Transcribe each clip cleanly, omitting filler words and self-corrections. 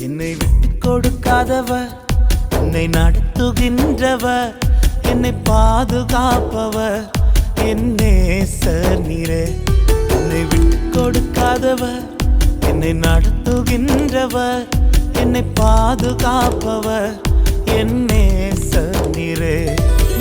என்னை விட்டு கொடுக்காதவர், என்னை நடத்துகின்றவர், என்னை பாதுகாப்பவர் என் நேசர் நீரே. என்னை விட்டு கொடுக்காதவர், என்னை நடத்துகின்றவர், என்னை பாதுகாப்பவர் என் நேசர் நீரே.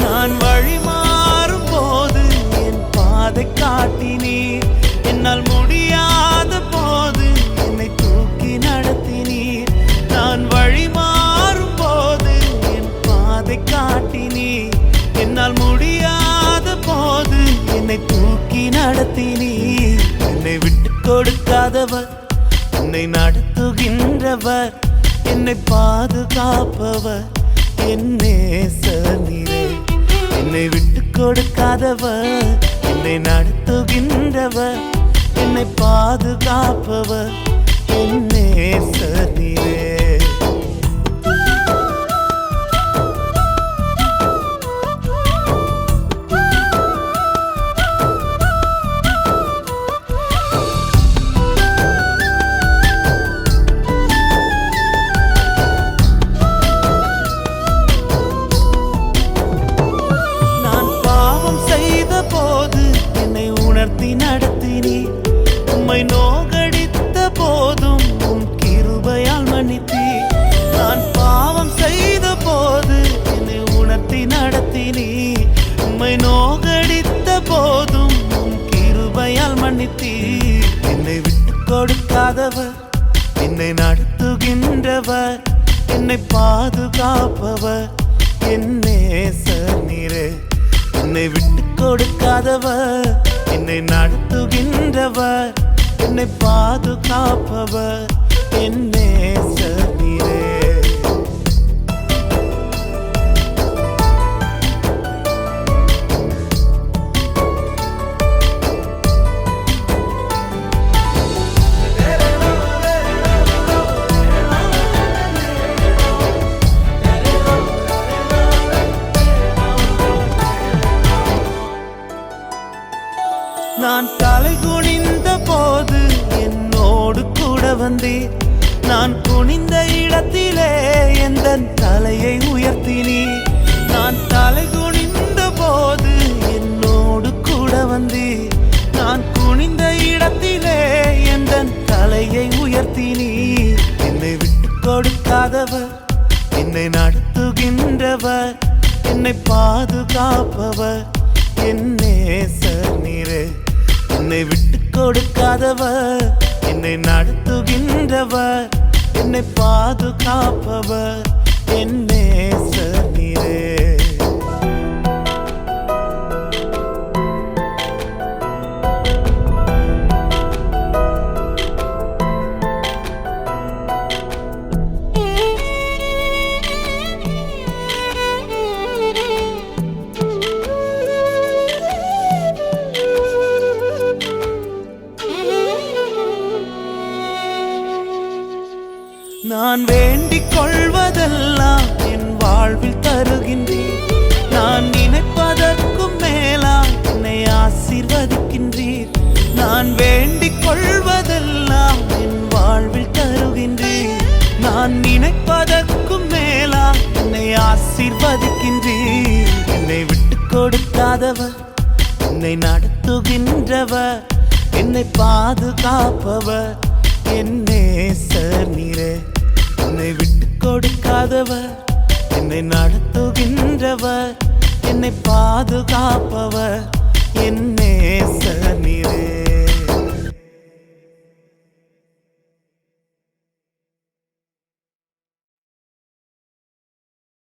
நான் வழி மாறும் போது என் பாதை காட்டினீர், என்னால் முடியாத போது என்னை தூக்கி நடத்தினீர். நான் வழி மாறும் போது என் பாதை காட்டினீர், என்னால் முடியாத போது என்னை தூக்கி நடத்தினீர். என்னை விட்டு கொடுக்காதவர், என்னை நடத்துகின்றவர், என்னை பாதுகாப்பவர் என் நேசர் நீரே. என்னை விட்டு கொடுக்காதவர், என்னை நடத்துகின்றவர், என்னை பாதுகாப்பவர் என் நேசர் நீரே. நடத்தினீர், உம்மை நோகடித்த போதும் உம் கிருபையால் மன்னித்தீர். நான் பாவம் செய்த போது என்னை உணர்த்தி நடத்தினீர், உம்மை நோகடித்த போதும் உம் கிருபையால் மன்னித்தீர். என்னை விட்டு கொடுக்காதவர், என்னை நடத்துகின்றவர், என்னை பாதுகாப்பவர் என் நேசர் நீரே. என்னை விட்டு கொடுக்காதவர், என்னை நடத்துகின்றவர், என்னை பாதுகாப்பவர் என் நேசர் நீரே. நான் தலை குனிந்த போது என்னோடு கூட வந்தீர், நான் குனிந்த இடத்திலே எந்தன் தலையை உயர்த்தினீர். நான் தலை குனிந்த போது என்னோடு கூட வந்தீர், நான் குனிந்த இடத்திலே எந்தன் தலையை உயர்த்தினீர். என்னை விட்டு கொடுக்காதவர், என்னை நடத்துகின்றவர், என்னை பாதுகாப்பவர் என் நேசர் நீரே. என்னை விட்டு கொடுக்காதவர், என்னை நடத்துகின்றவர், என்னை பாதுகாப்பவர் என் நேசர் நீரே. நான் வேண்டிக் கொள்வதெல்லாம் என் வாழ்வில் தருகின்றீர், நான் நினைப்பதற்கும் மேலாம் என்னை ஆசீர்வதிக்கின்றீர். நான் வேண்டிக் கொள்வதெல்லாம் என் வாழ்வில் தருகின்றீர், நான் நினைப்பதற்கும் மேலாம் என்னை ஆசீர்வதிக்கின்றீர். என்னை விட்டு கொடுக்காதவர், என்னை நடத்துகின்றவர், என்னை பாதுகாப்பவர் என் நேசர் நீரே. என்னை விட்டு கொடுக்காதவர், என்னை நடத்துகின்றவர், என்னை பாதுகாப்பவர் என் நேசர் நீரே.